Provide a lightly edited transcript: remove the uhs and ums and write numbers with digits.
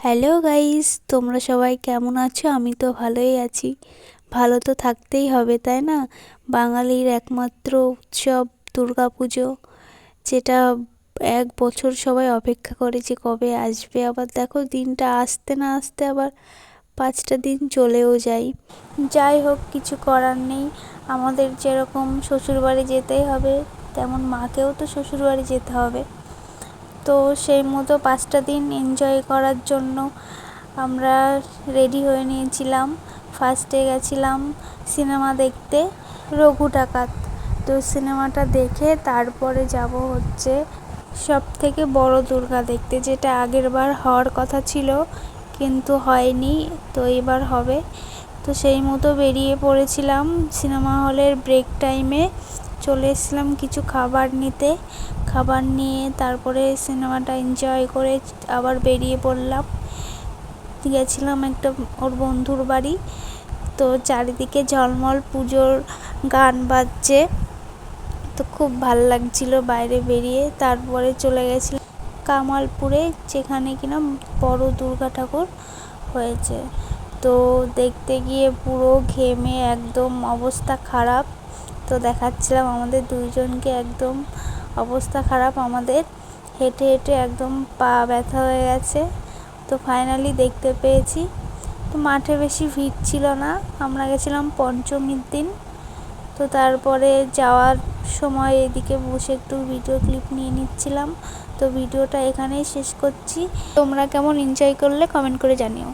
Hello guys, তোমরা সবাই কেমন আছো? আমি তো ভালোই আছি। ভালো তো থাকতেই হবে, তাই না? বাঙালির একমাত্র উৎসব দুর্গাপুজো, যেটা এক বছর সবাই অপেক্ষা করে যে কবে আসবে। আবার দেখো, দিনটা আসতে না আসতে আবার 5টা দিন চলেও যায়। যাই হোক, কিছু করার নেই। আমাদের যেরকম শ্বশুরবাড়ি যেতেই হবে, তেমন মাকেও তো শ্বশুরবাড়ি যেতে হবে। তো সেই মতো 5টা দিন এনজয় করার জন্য আমরা রেডি হয়ে নিয়েছিলাম। ফার্স্টে গেছিলাম সিনেমা দেখতে, রঘু ডাকাত। তো সিনেমাটা দেখে তারপরে যাব হচ্ছে সবথেকে বড় দুর্গা দেখতে, যেটা আগের বার হওয়ার কথা ছিল কিন্তু হয়নি, তো এবার হবে। তো সেই মতো বেরিয়ে পড়েছিলাম। সিনেমা হলের ব্রেক টাইমে চলে এসেছিলাম কিছু খাবার নিতে। খাবার নিয়ে তারপরে সিনেমাটা এনজয় করে আবার বেরিয়ে পড়লাম। গেছিলাম একটা ওর বন্ধুর বাড়ি। তো চারিদিকে ঝলমল পুজোর গান বাজছে, তো খুব ভাল লাগছিল বাইরে বেরিয়ে। তারপরে চলে গেছিলাম কামালপুরে, যেখানে কিনা বড় দুর্গা ঠাকুর হয়েছে। তো দেখতে গিয়ে পুরো ঘেমে একদম অবস্থা খারাপ। তো দেখাচ্ছিলাম আমাদের দুইজনকে, একদম অবস্থা খারাপ আমাদের। হেঁটে হেঁটে একদম পা ব্যথা হয়ে গেছে। তো ফাইনালি দেখতে পেয়েছি। তো মাঠে বেশি ভিড় ছিল না, আমরা গেছিলাম পঞ্চমীর দিন। তো তারপরে যাওয়ার সময় এদিকে বসে একটু ভিডিও ক্লিপ নিয়ে নিচ্ছিলাম। তো ভিডিওটা এখানেই শেষ করছি। তোমরা কেমন এনজয় করলে কমেন্ট করে জানিও।